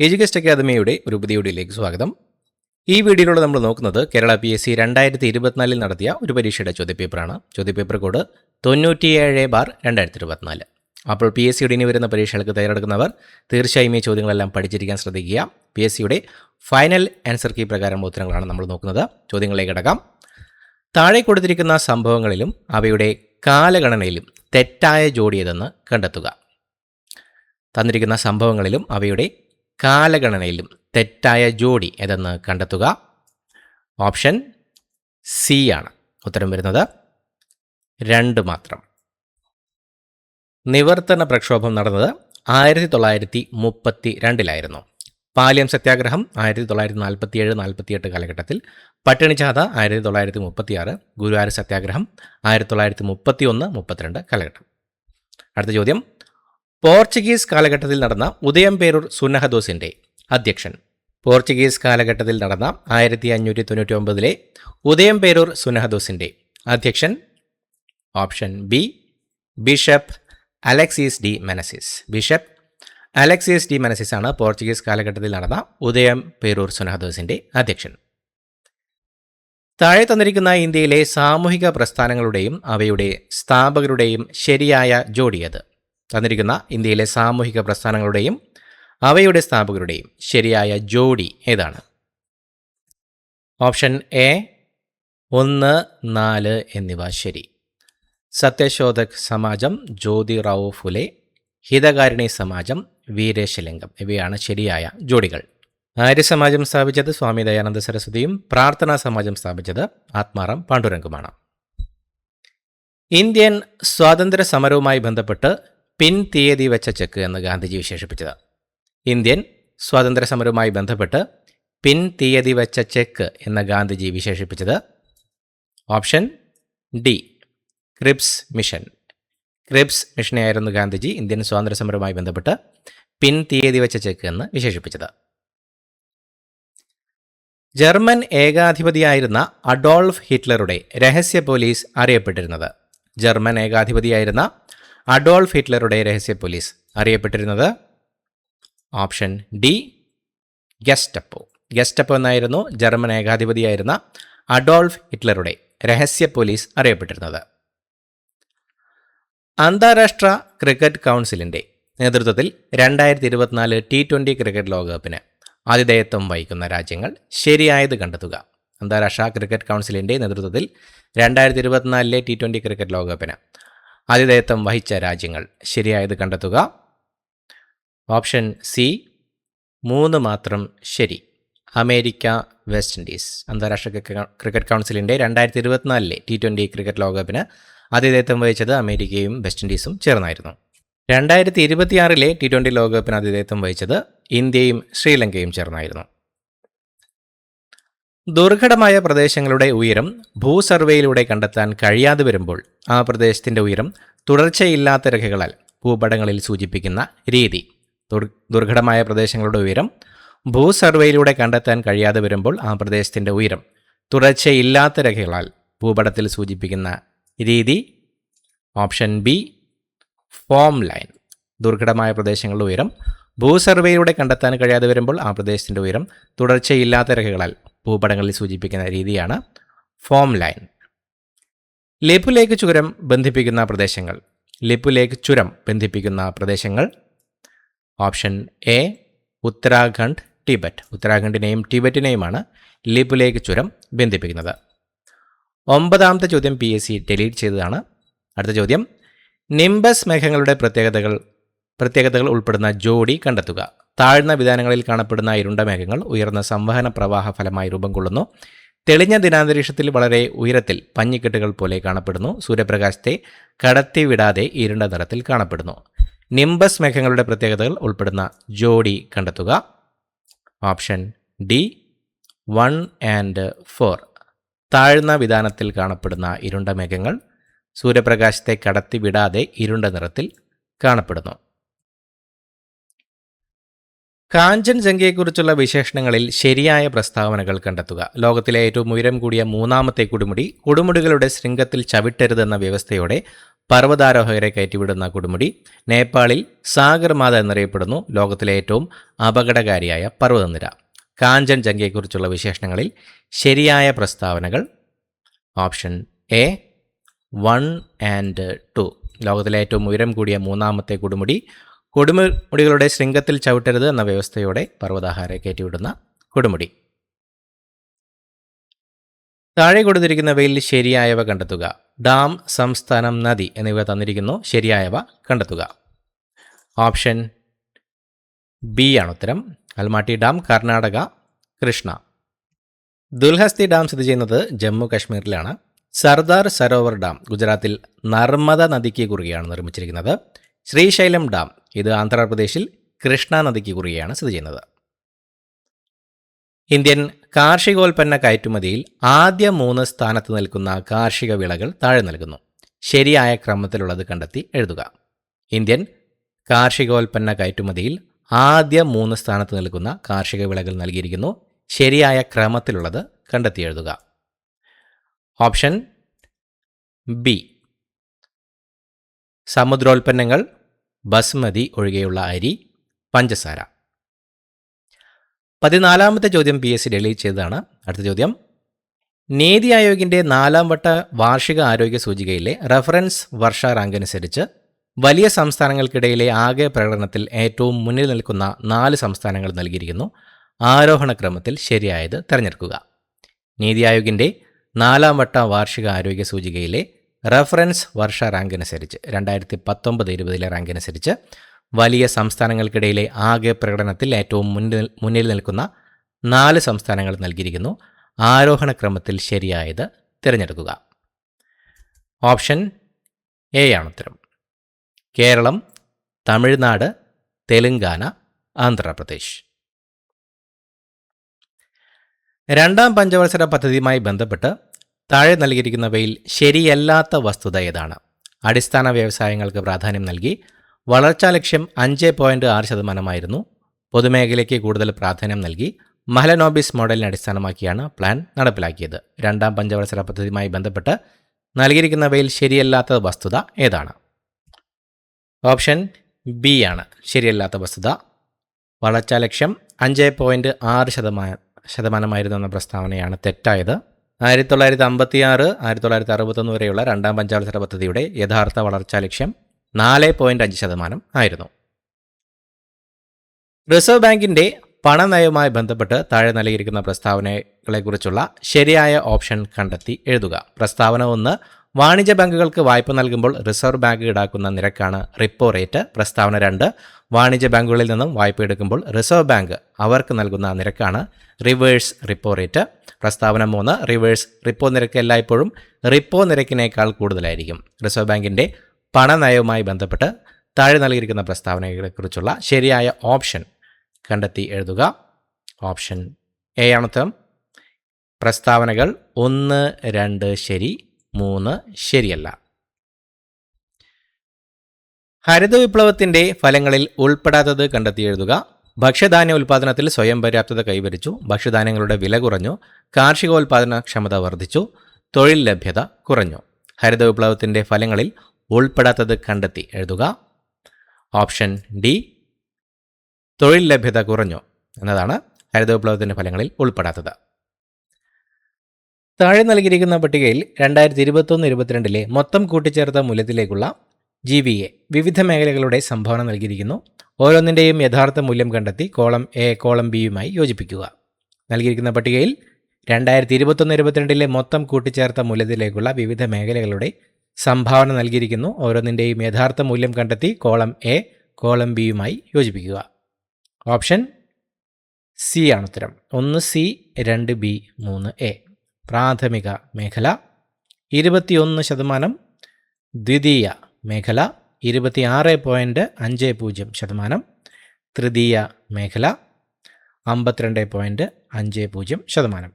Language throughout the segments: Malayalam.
എഡ്യൂക്കേസ്റ്റ് അക്കാദമിയുടെ ഒരു പുതിയ വീഡിയോയിലേക്ക് സ്വാഗതം. ഈ വീഡിയോയിലൂടെ നമ്മൾ നോക്കുന്നത് കേരള PSC 2024 നടത്തിയ ഒരു പരീക്ഷയുടെ ചോദ്യപേപ്പറാണ്. ചോദ്യപേപ്പർ കോഡ് 97/2024. അപ്പോൾ PSCയുടെ ഇനി വരുന്ന പരീക്ഷകൾക്ക് തയ്യാറെടുക്കുന്നവർ തീർച്ചയായും ഈ ചോദ്യങ്ങളെല്ലാം പഠിച്ചിരിക്കാൻ ശ്രദ്ധിക്കുക. PSCയുടെ ഫൈനൽ ആൻസർ കീ പ്രകാരമുള്ള ഉത്തരങ്ങളാണ് നമ്മൾ നോക്കുന്നത്. ചോദ്യങ്ങളിലേക്ക് കടക്കാം. താഴെ കൊടുത്തിരിക്കുന്ന സംഭവങ്ങളിലും അവയുടെ കാലഗണനയിലും തെറ്റായ ജോഡി ഏതെന്ന് കണ്ടെത്തുക. തന്നിരിക്കുന്ന സംഭവങ്ങളിലും അവയുടെ കാലഗണനയിലും തെറ്റായ ജോഡി ഏതെന്ന് കണ്ടെത്തുക. ഓപ്ഷൻ സി ആണ് ഉത്തരം വരുന്നത്. 2 മാത്രം. നിവർത്തന പ്രക്ഷോഭം നടന്നത് 1932 പാലിയം സത്യാഗ്രഹം 1947-48 കാലഘട്ടത്തിൽ, പട്ടിണിജാഥ 1936, ഗുരുവായൂർ സത്യാഗ്രഹം 1931-32 കാലഘട്ടം. അടുത്ത ചോദ്യം, പോർച്ചുഗീസ് കാലഘട്ടത്തിൽ നടന്ന ഉദയംപേരൂർ സുന്നഹദോസിന്റെ അധ്യക്ഷൻ. പോർച്ചുഗീസ് കാലഘട്ടത്തിൽ നടന്ന 1599 ഉദയംപേരൂർ സുന്നഹദോസിന്റെ അധ്യക്ഷൻ. Option B, bishop Alexis de Menezes. Bishop Alexis de Menezes ആണ് പോർച്ചുഗീസ് കാലഘട്ടത്തിൽ നടന്ന ഉദയംപേരൂർ സുന്നഹദോസിന്റെ അധ്യക്ഷൻ. താഴെ തന്നിരിക്കുന്ന ഇന്ത്യയിലെ സാമൂഹിക പ്രസ്ഥാനങ്ങളുടെയും അവയുടെ സ്ഥാപകരുടെയും ശരിയായ ജോഡിയത്. തന്നിരിക്കുന്ന ഇന്ത്യയിലെ സാമൂഹിക പ്രസ്ഥാനങ്ങളുടെയും അവയുടെ സ്ഥാപകരുടെയും ശരിയായ ജോഡി ഏതാണ്? ഓപ്ഷൻ എ 1, 4 എന്നിവ ശരി. സത്യശോധക് സമാജം, ജ്യോതിറാവു ഫുലെ, ഹിതകാരിണി സമാജം, വീരേശലിംഗം ഇവയാണ് ശരിയായ ജോഡികൾ. ആര്യസമാജം സ്ഥാപിച്ചത് സ്വാമി ദയാനന്ദ സരസ്വതിയും പ്രാർത്ഥനാ സമാജം സ്ഥാപിച്ചത് ആത്മാറാം പാണ്ഡുരംഗുമാണ്. ഇന്ത്യൻ സ്വാതന്ത്ര്യ സമരവുമായി ബന്ധപ്പെട്ട് പിൻ തീയതി വെച്ച ചെക്ക് എന്ന് ഗാന്ധിജി വിശേഷിപ്പിച്ചത്. ഇന്ത്യൻ സ്വാതന്ത്ര്യ സമരവുമായി ബന്ധപ്പെട്ട് പിൻ തീയതി വെച്ച ചെക്ക് എന്ന് ഗാന്ധിജി വിശേഷിപ്പിച്ചത്. Option D, Cripps mission. Cripps മിഷനെയായിരുന്നു ഗാന്ധിജി ഇന്ത്യൻ സ്വാതന്ത്ര്യ സമരവുമായി ബന്ധപ്പെട്ട് പിൻ തീയതി വെച്ച ചെക്ക് എന്ന് വിശേഷിപ്പിച്ചത്. ജർമ്മൻ ഏകാധിപതിയായിരുന്ന അഡോൾഫ് ഹിറ്റ്ലറുടെ രഹസ്യ പോലീസ് അറിയപ്പെട്ടിരുന്നത്. ജർമ്മൻ ഏകാധിപതിയായിരുന്ന അഡോൾഫ് ഹിറ്റ്ലറുടെ രഹസ്യ പോലീസ് അറിയപ്പെട്ടിരുന്നത്. Option D, Gestapo. ഗെസ്റ്റപ്പോ എന്നായിരുന്നു ജർമ്മൻ ഏകാധിപതിയായിരുന്ന അഡോൾഫ് ഹിറ്റ്ലറുടെ രഹസ്യ പോലീസ് അറിയപ്പെട്ടിരുന്നത്. അന്താരാഷ്ട്ര ക്രിക്കറ്റ് കൗൺസിലിന്റെ നേതൃത്വത്തിൽ 2024 T20 ക്രിക്കറ്റ് ലോകകപ്പിന് ആതിഥേയത്വം വഹിക്കുന്ന രാജ്യങ്ങൾ ശരിയായത് കണ്ടെത്തുക. അന്താരാഷ്ട്ര ക്രിക്കറ്റ് കൗൺസിലിന്റെ നേതൃത്വത്തിൽ 2024 T20 ക്രിക്കറ്റ് ലോകകപ്പിന് ആതിഥേയത്വം വഹിച്ച രാജ്യങ്ങൾ ശരിയായത് കണ്ടെത്തുക. ഓപ്ഷൻ സി 3 മാത്രം ശരി. America, west Indies. അന്താരാഷ്ട്ര ക്രിക്കറ്റ് കൗൺസിലിന്റെ 2024 T20 ക്രിക്കറ്റ് ലോകകപ്പിന് ആതിഥേയത്വം വഹിച്ചത് അമേരിക്കയും വെസ്റ്റ് ഇൻഡീസും ചേർന്നായിരുന്നു. 2026 T20 ലോകകപ്പിന് ആതിഥേയത്വം വഹിച്ചത് ഇന്ത്യയും ശ്രീലങ്കയും ചേർന്നായിരുന്നു. ദുർഘടമായ പ്രദേശങ്ങളുടെ ഉയരം ഭൂസർവേയിലൂടെ കണ്ടെത്താൻ കഴിയാതെ വരുമ്പോൾ ആ പ്രദേശത്തിന്റെ ഉയരം തുടർച്ചയില്ലാത്ത രേഖകളാൽ ഭൂപടങ്ങളിൽ സൂചിപ്പിക്കുന്ന രീതി. ദുർഘടമായ പ്രദേശങ്ങളുടെ ഉയരം ഭൂസർവേയിലൂടെ കണ്ടെത്താൻ കഴിയാതെ വരുമ്പോൾ ആ പ്രദേശത്തിന്റെ ഉയരം തുടർച്ചയില്ലാത്ത രേഖകളാൽ ഭൂപടത്തിൽ സൂചിപ്പിക്കുന്ന രീതി. Option B, form line. ദുർഘടമായ പ്രദേശങ്ങളുടെ ഉയരം ഭൂസർവേയിലൂടെ കണ്ടെത്താൻ കഴിയാതെ വരുമ്പോൾ ആ പ്രദേശത്തിന്റെ ഉയരം തുടർച്ചയില്ലാത്ത രേഖകളാൽ ഭൂപടങ്ങളിൽ സൂചിപ്പിക്കുന്ന രീതിയാണ് ഫോം ലൈൻ. ലിപുലേക്ക് ചുരം ബന്ധിപ്പിക്കുന്ന പ്രദേശങ്ങൾ. ലിപുലേക്ക് ചുരം ബന്ധിപ്പിക്കുന്ന പ്രദേശങ്ങൾ. Option A, Uttarakhand, Tibet. ഉത്തരാഖണ്ഡിനെയും ടിബറ്റിനെയുമാണ് ലിപുലേക്ക് ചുരം ബന്ധിപ്പിക്കുന്നത്. 9ാമത്തെ ചോദ്യം PSC ഡിലീറ്റ് ചെയ്തതാണ്. അടുത്ത ചോദ്യം, നിംബസ് മേഘങ്ങളുടെ പ്രത്യേകതകൾ ഉൾപ്പെടുന്ന ജോഡി കണ്ടെത്തുക. താഴ്ന്ന വിതാനങ്ങളിൽ കാണപ്പെടുന്ന ഇരുണ്ട മേഘങ്ങൾ ഉയർന്ന സംവഹന പ്രവാഹ ഫലമായി രൂപം കൊള്ളുന്നു. തെളിഞ്ഞ ദിനാന്തരീക്ഷത്തിൽ വളരെ ഉയരത്തിൽ പഞ്ഞിക്കെട്ടുകൾ പോലെ കാണപ്പെടുന്നു. സൂര്യപ്രകാശത്തെ കടത്തിവിടാതെ ഇരുണ്ട നിറത്തിൽ കാണപ്പെടുന്നു. നിംബസ് മേഘങ്ങളുടെ പ്രത്യേകതകൾ ഉൾപ്പെടുന്ന ജോഡി കണ്ടെത്തുക. Option D, 1 and 4. താഴ്ന്ന വിതാനത്തിൽ കാണപ്പെടുന്ന ഇരുണ്ട മേഘങ്ങൾ സൂര്യപ്രകാശത്തെ കടത്തിവിടാതെ ഇരുണ്ട നിറത്തിൽ കാണപ്പെടുന്നു. കാഞ്ചൻജംഗയെക്കുറിച്ചുള്ള വിശേഷണങ്ങളിൽ ശരിയായ പ്രസ്താവനകൾ കണ്ടെത്തുക. ലോകത്തിലെ ഏറ്റവും ഉയരം കൂടിയ 3ാമത്തെ കൊടുമുടികളുടെ ശൃംഖത്തിൽ ചവിട്ടരുതെന്ന വ്യവസ്ഥയോടെ പർവ്വതാരോഹകരെ കയറ്റിവിടുന്ന കൊടുമുടി. നേപ്പാളിൽ സാഗർമാത എന്നറിയപ്പെടുന്നു. ലോകത്തിലെ ഏറ്റവും അപകടകാരിയായ പർവ്വതനിര. കാഞ്ചൻജംഗയെക്കുറിച്ചുള്ള വിശേഷണങ്ങളിൽ ശരിയായ പ്രസ്താവനകൾ. Option A 1 and 2. ലോകത്തിലെ ഏറ്റവും ഉയരം കൂടിയ മൂന്നാമത്തെ കൊടുമുടി. കൊടുമുടികളുടെ ശൃംഗത്തിൽ ചവിട്ടരുത് എന്ന വ്യവസ്ഥയോടെ പർവ്വതാരോഹകരെ കയറ്റിവിടുന്ന കൊടുമുടി. താഴെ കൊടുത്തിരിക്കുന്നവയിൽ ശരിയായവ കണ്ടെത്തുക. ഡാം, സംസ്ഥാനം, നദി എന്നിവ തന്നിരിക്കുന്നു. ശരിയായവ കണ്ടെത്തുക. ഓപ്ഷൻ ബി ആണ് ഉത്തരം. അൽമാട്ടി ഡാം കർണാടക, കൃഷ്ണ. ദുൽഹസ്തി ഡാം സ്ഥിതി ചെയ്യുന്നത് ജമ്മു കാശ്മീരിലാണ്. സർദാർ സരോവർ ഡാം ഗുജറാത്തിൽ നർമ്മദ നദിക്ക് കുറുകെയാണ് നിർമ്മിച്ചിരിക്കുന്നത്. ശ്രീശൈലം ഡാം ഇത് ആന്ധ്രാപ്രദേശിൽ കൃഷ്ണ നദിക്ക് കുറുകെയാണ് സ്ഥിതി ചെയ്യുന്നത്. ഇന്ത്യൻ കാർഷികോൽപ്പന്ന കയറ്റുമതിയിൽ ആദ്യ 3 സ്ഥാനത്ത് നിൽക്കുന്ന കാർഷിക വിളകൾ താഴെ നൽകുന്നു. ശരിയായ ക്രമത്തിലുള്ളത് കണ്ടെത്തി എഴുതുക. ഇന്ത്യൻ കാർഷികോൽപ്പന്ന കയറ്റുമതിയിൽ ആദ്യ 3 സ്ഥാനത്ത് നിൽക്കുന്ന കാർഷിക വിളകൾ നൽകിയിരിക്കുന്നു. ശരിയായ ക്രമത്തിലുള്ളത് കണ്ടെത്തി എഴുതുക. ഓപ്ഷൻ ബി സമുദ്രോൽപ്പന്നങ്ങൾ, ബസ്മതി ഒഴികെയുള്ള അരി, പഞ്ചസാര. 14ാമത്തെ ചോദ്യം PSC ഡെലീറ്റ് ചെയ്തതാണ്. അടുത്ത ചോദ്യം, നീതി ആയോഗിൻ്റെ 4ാം വട്ട വാർഷിക ആരോഗ്യ സൂചികയിലെ റഫറൻസ് വർഷ റാങ്ക് അനുസരിച്ച് വലിയ സംസ്ഥാനങ്ങൾക്കിടയിലെ ആകെ പ്രകടനത്തിൽ ഏറ്റവും മുന്നിൽ നിൽക്കുന്ന 4 സംസ്ഥാനങ്ങൾ നൽകിയിരിക്കുന്നു. ആരോഹണ ക്രമത്തിൽ ശരിയായത് തിരഞ്ഞെടുക്കുക. നീതി ആയോഗിൻ്റെ 4ാം വട്ട വാർഷിക ആരോഗ്യ സൂചികയിലെ റഫറൻസ് വർഷ റാങ്ക് അനുസരിച്ച് 2019-20 റാങ്ക് അനുസരിച്ച് വലിയ സംസ്ഥാനങ്ങൾക്കിടയിലെ ആകെ പ്രകടനത്തിൽ ഏറ്റവും മുന്നിൽ നിൽക്കുന്ന 4 സംസ്ഥാനങ്ങൾ നൽകിയിരിക്കുന്നു. ആരോഹണ ക്രമത്തിൽ ശരിയായത് തിരഞ്ഞെടുക്കുക. ഓപ്ഷൻ എ ആണ് ഉത്തരം. കേരളം, തമിഴ്നാട്, തെലുങ്കാന, ആന്ധ്രാപ്രദേശ്. 2ാം പഞ്ചവത്സര പദ്ധതിയുമായി ബന്ധപ്പെട്ട് താഴെ നൽകിയിരിക്കുന്നവയിൽ ശരിയല്ലാത്ത വസ്തുത ഏതാണ്? അടിസ്ഥാന വ്യവസായങ്ങൾക്ക് പ്രാധാന്യം നൽകി. വളർച്ചാ ലക്ഷ്യം 5.6%. പൊതുമേഖലയ്ക്ക് കൂടുതൽ പ്രാധാന്യം നൽകി. മഹലനോബിസ് മോഡലിനെ അടിസ്ഥാനമാക്കിയാണ് പ്ലാൻ നടപ്പിലാക്കിയത്. 2ാം പഞ്ചവത്സര പദ്ധതിയുമായി ബന്ധപ്പെട്ട് നൽകിയിരിക്കുന്നവയിൽ ശരിയല്ലാത്ത വസ്തുത ഏതാണ്? ഓപ്ഷൻ ബി ആണ് ശരിയല്ലാത്ത വസ്തുത. വളർച്ചാ ലക്ഷ്യം 5.6% എന്ന പ്രസ്താവനയാണ് തെറ്റായത്. 1956, 1961 വരെയുള്ള 2ാം പഞ്ചവത്സര പദ്ധതിയുടെ യഥാർത്ഥ വളർച്ചാ ലക്ഷ്യം 4.5% ആയിരുന്നു. റിസർവ് ബാങ്കിൻ്റെ പണനയവുമായി ബന്ധപ്പെട്ട് താഴെ നൽകിയിരിക്കുന്ന പ്രസ്താവനകളെക്കുറിച്ചുള്ള ശരിയായ ഓപ്ഷൻ കണ്ടെത്തി എഴുതുക. പ്രസ്താവന 1, വാണിജ്യ ബാങ്കുകൾക്ക് വായ്പ നൽകുമ്പോൾ റിസർവ് ബാങ്ക് ഈടാക്കുന്ന നിരക്കാണ് റിപ്പോ റേറ്റ്. പ്രസ്താവന 2, വാണിജ്യ ബാങ്കുകളിൽ നിന്നും വായ്പ എടുക്കുമ്പോൾ റിസർവ് ബാങ്ക് അവർക്ക് നൽകുന്ന നിരക്കാണ് റിവേഴ്സ് റിപ്പോ റേറ്റ്. പ്രസ്താവന 3, റിവേഴ്സ് റിപ്പോ നിരക്ക് എല്ലായ്പ്പോഴും റിപ്പോ നിരക്കിനേക്കാൾ കൂടുതലായിരിക്കും. റിസർവ് ബാങ്കിൻ്റെ പണനയവുമായി ബന്ധപ്പെട്ട് താഴെ നൽകിയിരിക്കുന്ന പ്രസ്താവനകളെക്കുറിച്ചുള്ള ശരിയായ ഓപ്ഷൻ കണ്ടെത്തി എഴുതുക. ഓപ്ഷൻ എ ആണ് ഉത്തരം. പ്രസ്താവനകൾ 1, 2 ശരി, 3 ശരിയല്ല. ഹരിത വിപ്ലവത്തിൻ്റെ ഫലങ്ങളിൽ ഉൾപ്പെടാത്തത് കണ്ടെത്തി എഴുതുക. ഭക്ഷ്യധാന്യ ഉൽപ്പാദനത്തിൽ സ്വയം പര്യാപ്തത കൈവരിച്ചു. ഭക്ഷ്യധാന്യങ്ങളുടെ വില കുറഞ്ഞു. കാർഷികോൽപാദനക്ഷമത വർദ്ധിച്ചു. തൊഴിൽ ലഭ്യത കുറഞ്ഞു. ഹരിത വിപ്ലവത്തിൻ്റെ ഫലങ്ങളിൽ ഉൾപ്പെടാത്തത് കണ്ടെത്തി എഴുതുക. ഓപ്ഷൻ ഡി തൊഴിൽ ലഭ്യത കുറഞ്ഞു എന്നതാണ് ഹരിത വിപ്ലവത്തിൻ്റെ ഫലങ്ങളിൽ ഉൾപ്പെടാത്തത്. താഴെ നൽകിയിരിക്കുന്ന പട്ടികയിൽ 2021-22 മൊത്തം കൂട്ടിച്ചേർത്ത മൂല്യത്തിലേക്കുള്ള GVA വിവിധ മേഖലകളുടെ സംഭാവന നൽകിയിരിക്കുന്നു. ഓരോന്നിൻ്റെയും യഥാർത്ഥ മൂല്യം കണ്ടെത്തി കോളം എ കോളം ബിയുമായി യോജിപ്പിക്കുക. നൽകിയിരിക്കുന്ന പട്ടികയിൽ 2021-22 മൊത്തം കൂട്ടിച്ചേർത്ത മൂല്യത്തിലേക്കുള്ള വിവിധ മേഖലകളുടെ സംഭാവന നൽകിയിരിക്കുന്നു. ഓരോന്നിൻ്റെയും യഥാർത്ഥ മൂല്യം കണ്ടെത്തി കോളം എ കോളം ബിയുമായി യോജിപ്പിക്കുക. ഓപ്ഷൻ സി ആണ് ഉത്തരം. 1C, 2B, 3A. പ്രാഥമിക മേഖല 21%, ദ്വിതീയ മേഖല 26.50%, തൃതീയ മേഖല 52.50%.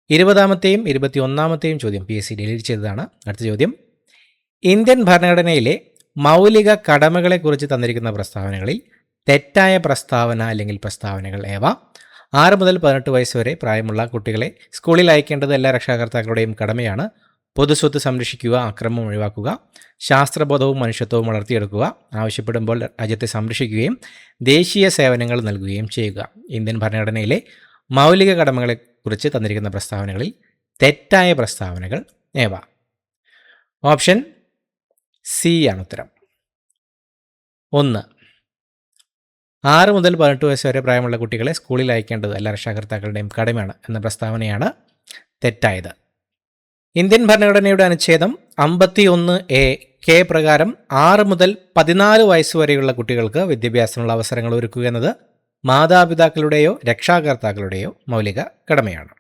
20ാമത്തെയും 21ാമത്തെയും ചോദ്യം PSC ഡിലീറ്റ് ചെയ്തതാണ്. അടുത്ത ചോദ്യം, ഇന്ത്യൻ ഭരണഘടനയിലെ മൗലിക കടമകളെക്കുറിച്ച് തന്നിരിക്കുന്ന പ്രസ്താവനകളിൽ തെറ്റായ പ്രസ്താവന അല്ലെങ്കിൽ പ്രസ്താവനകൾ ഏവ? 6 മുതൽ 18 വയസ്സ് വരെ പ്രായമുള്ള കുട്ടികളെ സ്കൂളിൽ അയക്കേണ്ടത് എല്ലാ രക്ഷാകർത്താക്കളുടെയും കടമയാണ്. പൊതുസ്വത്ത് സംരക്ഷിക്കുക, അക്രമം ഒഴിവാക്കുക, ശാസ്ത്രബോധവും മനുഷ്യത്വവും വളർത്തിയെടുക്കുക, ആവശ്യപ്പെടുമ്പോൾ രാജ്യത്തെ സംരക്ഷിക്കുകയും ദേശീയ സേവനങ്ങൾ നൽകുകയും ചെയ്യുക. ഇന്ത്യൻ ഭരണഘടനയിലെ മൗലിക കടമകളെക്കുറിച്ച് തന്നിരിക്കുന്ന പ്രസ്താവനകളിൽ തെറ്റായ പ്രസ്താവനകൾ ഏവ? ഓപ്ഷൻ സി ആണ് ഉത്തരം. 1. 6 മുതൽ 18 വയസ്സ് വരെ പ്രായമുള്ള കുട്ടികളെ സ്കൂളിൽ അയക്കേണ്ടത് എല്ലാ രക്ഷാകർത്താക്കളുടെയും കടമയാണ് എന്ന പ്രസ്താവനയാണ് തെറ്റായത്. ഇന്ത്യൻ ഭരണഘടനയുടെ അനുച്ഛേദം 51A(k) പ്രകാരം 6 മുതൽ 14 വയസ്സ് വരെയുള്ള കുട്ടികൾക്ക് വിദ്യാഭ്യാസത്തിനുള്ള അവസരങ്ങൾ ഒരുക്കുക എന്നത് മാതാപിതാക്കളുടെയോ രക്ഷാകർത്താക്കളുടെയോ മൗലിക കടമയാണ്.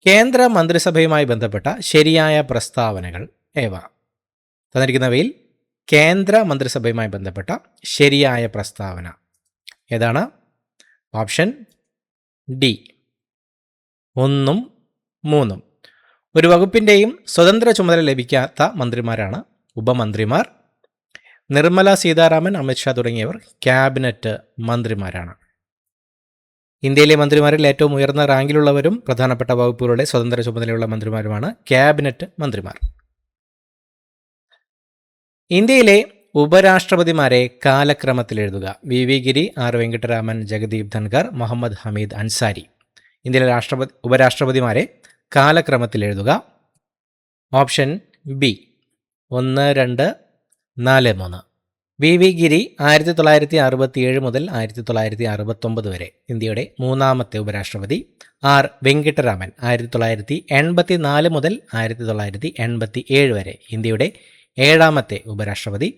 കേന്ദ്ര മന്ത്രിസഭയുമായി ബന്ധപ്പെട്ട ശരിയായ പ്രസ്താവനകൾ ഏവ? തന്നിരിക്കുന്നവയിൽ കേന്ദ്ര മന്ത്രിസഭയുമായി ബന്ധപ്പെട്ട ശരിയായ പ്രസ്താവന ഏതാണ്? ഓപ്ഷൻ ഡി 1ഉം 3ഉം. ഒരു വകുപ്പിൻ്റെയും സ്വതന്ത്ര ചുമതല ലഭിക്കാത്ത മന്ത്രിമാരാണ് ഉപമന്ത്രിമാർ. നിർമ്മല സീതാരാമൻ, അമിത്ഷാ തുടങ്ങിയവർ ക്യാബിനറ്റ് മന്ത്രിമാരാണ്. ഇന്ത്യയിലെ മന്ത്രിമാരിൽ ഏറ്റവും ഉയർന്ന റാങ്കിലുള്ളവരും പ്രധാനപ്പെട്ട വകുപ്പുകളുടെ സ്വതന്ത്ര ചുമതലയുള്ള മന്ത്രിമാരുമാണ് ക്യാബിനറ്റ് മന്ത്രിമാർ. ഇന്ത്യയിലെ ഉപരാഷ്ട്രപതിമാരെ കാലക്രമത്തിൽ എഴുതുക. വി ഗിരി, ആർ വെങ്കിട്ടരാമൻ, ജഗദീപ് ധൻഖർ, മുഹമ്മദ് ഹമീദ് അൻസാരി. ഇന്ത്യയിലെ ഉപരാഷ്ട്രപതിമാരെ കാലക്രമത്തിൽ എഴുതുക. Option B 1, 2, 4, 3. വി ഗിരി 1967 മുതൽ 1969 വരെ ഇന്ത്യയുടെ 3ാമത്തെ ഉപരാഷ്ട്രപതി. ആർ വെങ്കിട്ടരാമൻ 1984 മുതൽ 1987 വരെ ഇന്ത്യയുടെ 7ാമത്തെ ഉപരാഷ്ട്രപതി.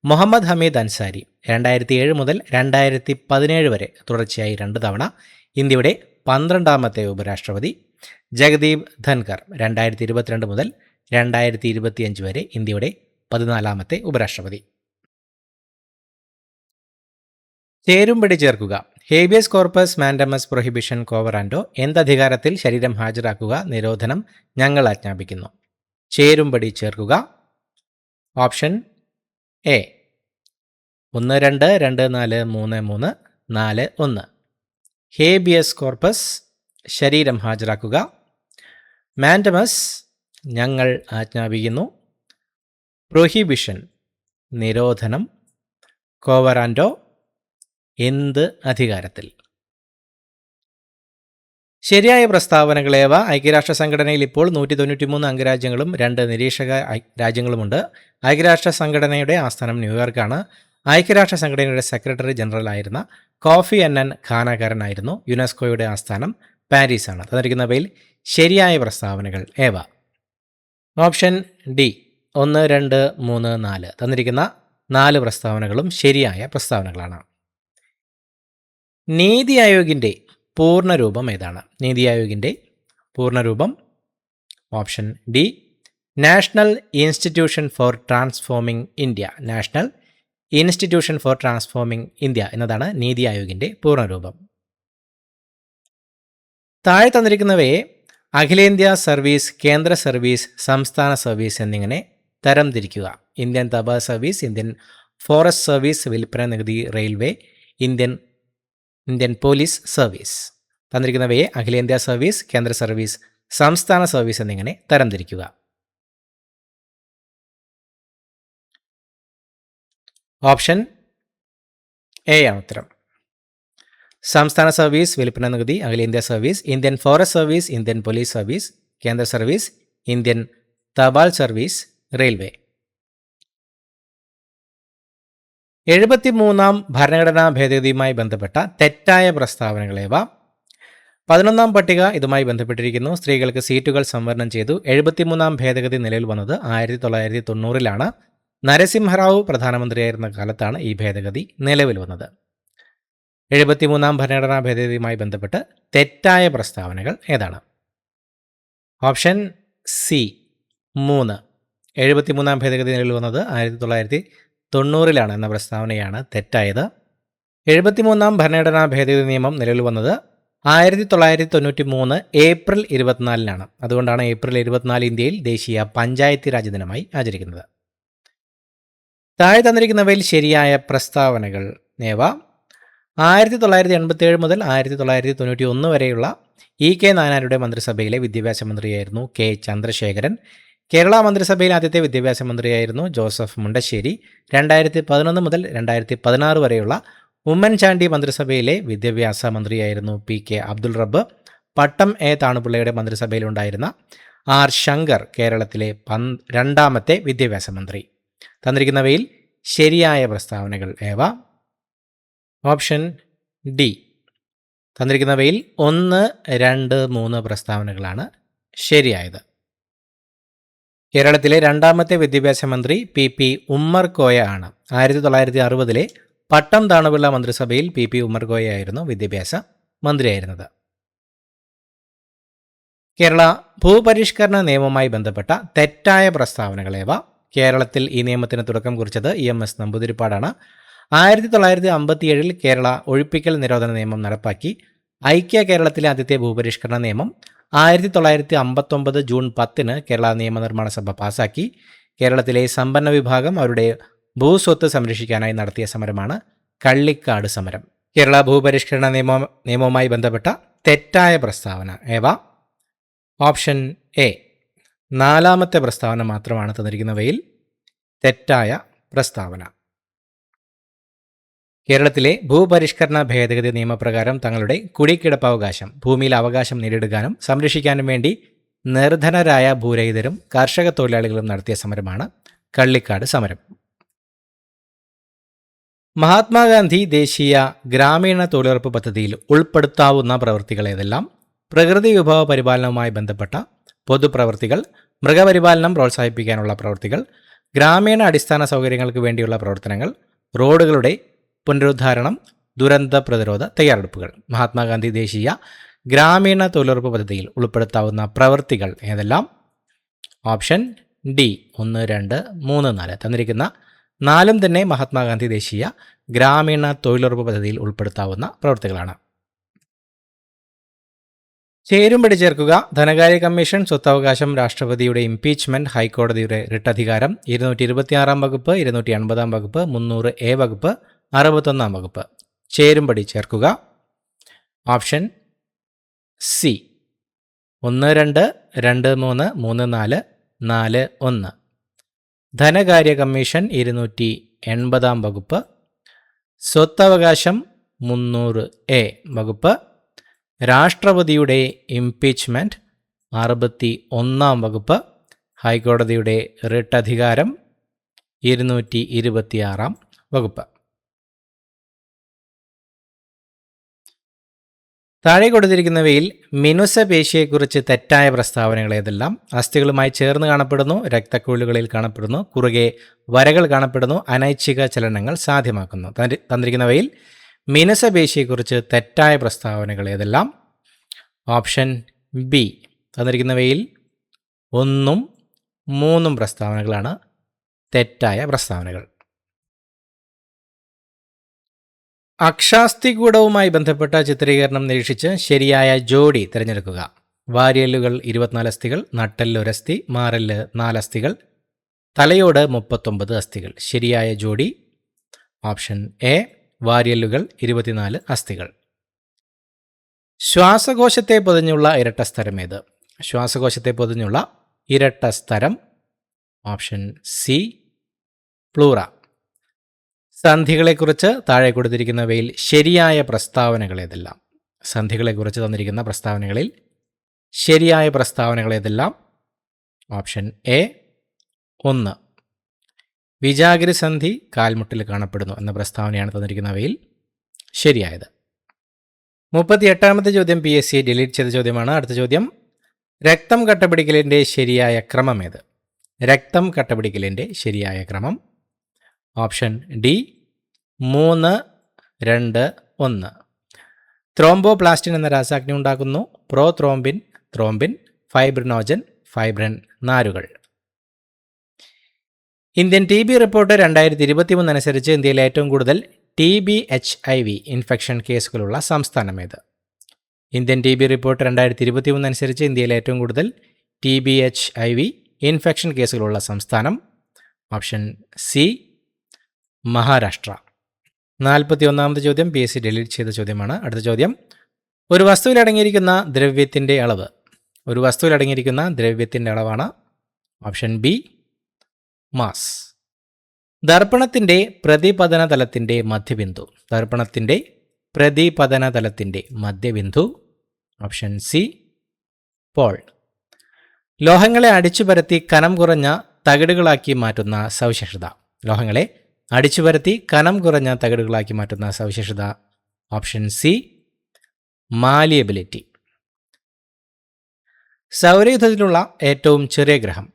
മുഹമ്മദ് ഹമീദ് അൻസാരി 2007 മുതൽ 2017 വരെ തുടർച്ചയായി 2 തവണ ഇന്ത്യയുടെ 12ാമത്തെ ഉപരാഷ്ട്രപതി. ജഗദീപ് ധൻഖർ 2022 മുതൽ 2025 വരെ ഇന്ത്യയുടെ 14ാമത്തെ ഉപരാഷ്ട്രപതി. ചേരുംപടി ചേർക്കുക. ഹേബിയസ് കോർപ്പസ് മാൻഡമസ് പ്രൊഹിബിഷൻ കോവറാൻഡോ എന്തധികാരത്തിൽ ശരീരം ഹാജരാക്കുക നിരോധനം ഞങ്ങൾ ആജ്ഞാപിക്കുന്നു? ചേരുംപടി ചേർക്കുക. Option A 1, 2, 2, 4, 3, 3, 4, 1. ഹേബിയസ് കോർപ്പസ് ശരീരം ഹാജരാക്കുക. മാൻഡമസ് ഞങ്ങൾ ആജ്ഞാപിക്കുന്നു. പ്രൊഹിബിഷൻ നിരോധനം. കോവറാൻഡോ എന്ത് അധികാരത്തിൽ? ശരിയായ പ്രസ്താവനകളേവ? ഐക്യരാഷ്ട്ര സംഘടനയിൽ ഇപ്പോൾ 193 അംഗരാജ്യങ്ങളും 2 നിരീക്ഷക രാജ്യങ്ങളുമുണ്ട്. ഐക്യരാഷ്ട്ര സംഘടനയുടെ ആസ്ഥാനം ന്യൂയോർക്കാണ്. ഐക്യരാഷ്ട്ര സംഘടനയുടെ സെക്രട്ടറി ജനറൽ ആയിരുന്ന കോഫി അന്നൻ ഘാനക്കാരനായിരുന്നു. യുനെസ്കോയുടെ ആസ്ഥാനം പാരീസാണ്. തന്നിരിക്കുന്നവയിൽ ശരിയായ പ്രസ്താവനകൾ ഏവ? Option D 1, 2, 3, 4. തന്നിരിക്കുന്ന 4 പ്രസ്താവനകളും ശരിയായ പ്രസ്താവനകളാണ്. നീതി ആയോഗിൻ്റെ പൂർണ്ണരൂപം ഏതാണ്? നീതി ആയോഗിൻ്റെ പൂർണ്ണരൂപം option D national institution for transforming India. National institution for transforming India എന്നതാണ് നീതി ആയോഗിൻ്റെ പൂർണ്ണരൂപം. താഴെ തന്നിരിക്കുന്നവയെ അഖിലേന്ത്യാ സർവീസ്, കേന്ദ്ര സർവീസ്, സംസ്ഥാന സർവീസ് എന്നിങ്ങനെ തരംതിരിക്കുക. ഇന്ത്യൻ തപാൽ സർവീസ്, ഇന്ത്യൻ ഫോറസ്റ്റ് സർവീസ്, വിൽപ്പന നികുതി, റെയിൽവേ, ഇന്ത്യൻ പോലീസ് സർവീസ്. തന്നിരിക്കുന്നവയെ അഖിലേന്ത്യാ സർവീസ്, കേന്ദ്ര സർവീസ്, സംസ്ഥാന സർവീസ് എന്നിങ്ങനെ തരംതിരിക്കുക. ഓപ്ഷൻ എ ആണ് ഉത്തരം. സംസ്ഥാന സർവീസ്, വിൽപ്പന നികുതി, അഖിലേന്ത്യാ service, Indian forest service, Indian police service, കേന്ദ്ര സർവീസ്, ഇന്ത്യൻ തപാൽ സർവീസ്, റെയിൽവേ. 73ാം ഭരണഘടനാ ഭേദഗതിയുമായി ബന്ധപ്പെട്ട തെറ്റായ പ്രസ്താവനകളേവ? 11ാം പട്ടിക ഇതുമായി ബന്ധപ്പെട്ടിരിക്കുന്നു. സ്ത്രീകൾക്ക് സീറ്റുകൾ സംവരണം ചെയ്തു. 73ാം ഭേദഗതി നിലവിൽ വന്നത് 1990-ലാണ്. നരസിംഹറാവു പ്രധാനമന്ത്രിയായിരുന്ന കാലത്താണ് ഈ ഭേദഗതി നിലവിൽ വന്നത്. 73ാം ഭരണഘടനാ ഭേദഗതിയുമായി ബന്ധപ്പെട്ട് തെറ്റായ പ്രസ്താവനകൾ ഏതാണ്? Option C 3. 73ാം ഭേദഗതി നിലവിൽ വന്നത് 1990-ലാണ് എന്ന പ്രസ്താവനയാണ് തെറ്റായത്. 73ാം ഭരണഘടനാ ഭേദഗതി നിയമം നിലവിൽ വന്നത് 1993 ഏപ്രിൽ 24-നാണ്. അതുകൊണ്ടാണ് ഏപ്രിൽ 24 ഇന്ത്യയിൽ ദേശീയ പഞ്ചായത്തി രാജ് ദിനമായി ആചരിക്കുന്നത്. താഴെ തന്നിരിക്കുന്നവയിൽ ശരിയായ പ്രസ്താവനകൾ ഏവ? 1987 മുതൽ 1991 വരെയുള്ള കെ നായനാരുടെ മന്ത്രിസഭയിലെ വിദ്യാഭ്യാസ മന്ത്രിയായിരുന്നു കെ ചന്ദ്രശേഖരൻ. കേരള മന്ത്രിസഭയിലെ ആദ്യത്തെ വിദ്യാഭ്യാസ മന്ത്രിയായിരുന്നു ജോസഫ് മുണ്ടശ്ശേരി. 2011 മുതൽ 2016 വരെയുള്ള ഉമ്മൻചാണ്ടി മന്ത്രിസഭയിലെ വിദ്യാഭ്യാസ മന്ത്രിയായിരുന്നു PK അബ്ദുൾ റബ്ബ്. പട്ടം എ താണുപിള്ളയുടെ മന്ത്രിസഭയിലുണ്ടായിരുന്ന ആർ ശങ്കർ കേരളത്തിലെ രണ്ടാമത്തെ വിദ്യാഭ്യാസ മന്ത്രി. തന്നിരിക്കുന്നവയിൽ ശരിയായ പ്രസ്താവനകൾ ഏവ? Option D. തന്നിരിക്കുന്നവയിൽ 1, 2, 3 പ്രസ്താവനകളാണ് ശരിയായത്. കേരളത്തിലെ രണ്ടാമത്തെ വിദ്യാഭ്യാസ മന്ത്രി PP ഉമ്മർ കോയ ആണ്. 1960 പട്ടം താണുപിള്ള മന്ത്രിസഭയിൽ PP ഉമ്മർ കോയ ആയിരുന്നു വിദ്യാഭ്യാസ മന്ത്രിയായിരുന്നത്. കേരള ഭൂപരിഷ്കരണ നിയമവുമായി ബന്ധപ്പെട്ട തെറ്റായ പ്രസ്താവനകൾ ഏവ? കേരളത്തിൽ ഈ നിയമത്തിന് തുടക്കം കുറിച്ചത് EMS നമ്പൂതിരിപ്പാടാണ്. 1957 കേരള ഒഴിപ്പിക്കൽ നിരോധന നിയമം നടപ്പാക്കി. ഐക്യ കേരളത്തിലെ ആദ്യത്തെ ഭൂപരിഷ്കരണ നിയമം 1959 ജൂൺ 10 കേരള നിയമനിർമ്മാണ സഭ പാസാക്കി. കേരളത്തിലെ സമ്പന്ന വിഭാഗം അവരുടെ ഭൂസ്വത്ത് സംരക്ഷിക്കാനായി നടത്തിയ സമരമാണ് കള്ളിക്കാട് സമരം. കേരള ഭൂപരിഷ്കരണ നിയമവുമായി ബന്ധപ്പെട്ട തെറ്റായ പ്രസ്താവന ഏവ? Option A. 4ാമത്തെ പ്രസ്താവന മാത്രമാണ് തന്നിരിക്കുന്നവയിൽ തെറ്റായ പ്രസ്താവന. കേരളത്തിലെ ഭൂപരിഷ്കരണ ഭേദഗതി നിയമപ്രകാരം തങ്ങളുടെ കുടിക്കിടപ്പവകാശം, ഭൂമിയിൽ അവകാശം നേടിയെടുക്കാനും സംരക്ഷിക്കാനും വേണ്ടി നിർധനരായ ഭൂരഹിതരും കർഷക തൊഴിലാളികളും നടത്തിയ സമരമാണ് കള്ളിക്കാട് സമരം. മഹാത്മാഗാന്ധി ദേശീയ ഗ്രാമീണ തൊഴിലുറപ്പ് പദ്ധതിയിൽ ഉൾപ്പെടുത്താവുന്ന പ്രവൃത്തികൾ ഏതെല്ലാം? പ്രകൃതി വിഭവ പരിപാലനവുമായി ബന്ധപ്പെട്ട പൊതുപ്രവൃത്തികൾ, മൃഗപരിപാലനം പ്രോത്സാഹിപ്പിക്കാനുള്ള പ്രവൃത്തികൾ, ഗ്രാമീണ അടിസ്ഥാന സൗകര്യങ്ങൾക്ക് വേണ്ടിയുള്ള പ്രവർത്തനങ്ങൾ, റോഡുകളുടെ പുനരുദ്ധാരണം, ദുരന്ത പ്രതിരോധ തയ്യാറെടുപ്പുകൾ. മഹാത്മാഗാന്ധി ദേശീയ ഗ്രാമീണ തൊഴിലുറപ്പ് പദ്ധതിയിൽ ഉൾപ്പെടുത്താവുന്ന പ്രവൃത്തികൾ ഏതെല്ലാം? Option D. 1, 2, 3, 4. തന്നിരിക്കുന്ന 4 തന്നെ മഹാത്മാഗാന്ധി ദേശീയ ഗ്രാമീണ തൊഴിലുറപ്പ് പദ്ധതിയിൽ ഉൾപ്പെടുത്താവുന്ന പ്രവൃത്തികളാണ്. ചേരുംപടി ചേർക്കുക. ധനകാര്യ കമ്മീഷൻ, സ്വത്തവകാശം, രാഷ്ട്രപതിയുടെ ഇംപീച്ച്മെന്റ്, ഹൈക്കോടതിയുടെ റിട്ടധികാരം, 226 വകുപ്പ്, 280 വകുപ്പ്, 300A വകുപ്പ്, 61 വകുപ്പ്. ചേരുംപടി ചേർക്കുക. Option C. 1, 2, 2, 3, 3, 4, 4, 1. ധനകാര്യ കമ്മീഷൻ 280 വകുപ്പ്, സ്വത്തവകാശം 300A വകുപ്പ്, രാഷ്ട്രപതിയുടെ ഇംപീച്ച്മെന്റ് 61 വകുപ്പ്, ഹൈക്കോടതിയുടെ റിട്ടധികാരം 226 വകുപ്പ്. താഴെ കൊടുത്തിരിക്കുന്നവയിൽ മിനുസപേശിയെക്കുറിച്ച് തെറ്റായ പ്രസ്താവനകൾ ഏതെല്ലാം? അസ്ഥികളുമായി ചേർന്ന് കാണപ്പെടുന്നു, രക്തക്കുഴലുകളിൽ കാണപ്പെടുന്നു, കുറുകെ വരകൾ കാണപ്പെടുന്നു, അനൈച്ഛിക ചലനങ്ങൾ സാധ്യമാക്കുന്നു. തന്നിരിക്കുന്നവയിൽ മിനുസപേശിയെക്കുറിച്ച് തെറ്റായ പ്രസ്താവനകൾ ഏതെല്ലാം? Option B. തന്നിരിക്കുന്നവയിൽ 1, 3 പ്രസ്താവനകളാണ് തെറ്റായ പ്രസ്താവനകൾ. അക്ഷാസ്ഥികൂടവുമായി ബന്ധപ്പെട്ട ചിത്രീകരണം നിരീക്ഷിച്ച് ശരിയായ ജോഡി തിരഞ്ഞെടുക്കുക. വാരിയല്ലുകൾ 24 അസ്ഥികൾ, നട്ടെല്ല് 1 അസ്ഥി, മാറല് 4 അസ്ഥികൾ, തലയോട് 39 അസ്ഥികൾ. ശരിയായ ജോഡി ഓപ്ഷൻ എ. വാരിയല്ലുകൾ 24 അസ്ഥികൾ. ശ്വാസകോശത്തെ പൊതിഞ്ഞുള്ള ഇരട്ട സ്ഥലം ഏത്? ശ്വാസകോശത്തെ പൊതിഞ്ഞുള്ള ഇരട്ട സ്ഥലം ഓപ്ഷൻ സി. പ്ലൂറ. സന്ധികളെക്കുറിച്ച് താഴെ കൊടുത്തിരിക്കുന്നവയിൽ ശരിയായ പ്രസ്താവനകൾ ഏതെല്ലാം? സന്ധികളെക്കുറിച്ച് തന്നിരിക്കുന്ന പ്രസ്താവനകളിൽ ശരിയായ പ്രസ്താവനകൾ ഏതെല്ലാം? Option A. 1. വിജാഗിരി സന്ധി കാൽമുട്ടിൽ കാണപ്പെടുന്നു എന്ന പ്രസ്താവനയാണ് തന്നിരിക്കുന്നവയിൽ ശരിയായത്. 38ാമത്തെ ചോദ്യം PSC ഡിലീറ്റ് ചെയ്ത ചോദ്യമാണ്. അടുത്ത ചോദ്യം, രക്തം കട്ടപിടിക്കലിൻ്റെ ശരിയായ ക്രമം ഏത്? രക്തം കട്ടപിടിക്കലിൻ്റെ ശരിയായ ക്രമം ഓപ്ഷൻ ഡി. 3, 2, 1. ത്രോംബോപ്ലാസ്റ്റിൻ എന്ന രാസാഗ്നി ഉണ്ടാക്കുന്നു. പ്രോത്രോംബിൻ, ത്രോംബിൻ, ഫൈബ്രിനോജൻ, ഫൈബ്രിൻ നാരുകൾ. ഇന്ത്യൻ TB റിപ്പോർട്ട് 2023 അനുസരിച്ച് ഇന്ത്യയിൽ ഏറ്റവും കൂടുതൽ TB/HIV ഇൻഫെക്ഷൻ കേസുകളുള്ള സംസ്ഥാനം ഏത്? ഇന്ത്യൻ TB റിപ്പോർട്ട് 2023 അനുസരിച്ച് ഇന്ത്യയിൽ ഏറ്റവും കൂടുതൽ TB/HIV ഇൻഫെക്ഷൻ കേസുകളുള്ള സംസ്ഥാനം ഓപ്ഷൻ സി. മഹാരാഷ്ട്ര. 41ാമത്തെ ചോദ്യം PSC ഡിലീറ്റ് ചെയ്ത ചോദ്യമാണ്. അടുത്ത ചോദ്യം, ഒരു വസ്തുവിൽ അടങ്ങിയിരിക്കുന്ന ദ്രവ്യത്തിൻ്റെ അളവ്. ഒരു വസ്തുവിൽ അടങ്ങിയിരിക്കുന്ന ദ്രവ്യത്തിൻ്റെ അളവാണ് ഓപ്ഷൻ ബി മാസ്. ദർപ്പണത്തിൻ്റെ പ്രതിപതന തലത്തിൻ്റെ മധ്യബിന്ദു. ദർപ്പണത്തിൻ്റെ പ്രതിപതന തലത്തിൻ്റെ മധ്യബിന്ദു ഓപ്ഷൻ സി പോൾ. ലോഹങ്ങളെ അടിച്ചുപരത്തി കനം കുറഞ്ഞ തകിടുകളാക്കി മാറ്റുന്ന സവിശേഷത. ലോഹങ്ങളെ അടിച്ചുപരത്തി കനം കുറഞ്ഞ തകിടുകളാക്കി മാറ്റുന്ന സവിശേഷത ഓപ്ഷൻ സി മാലിയബിലിറ്റി. സൗരയൂഥത്തിലുള്ള ഏറ്റവും ചെറിയ ഗ്രഹം.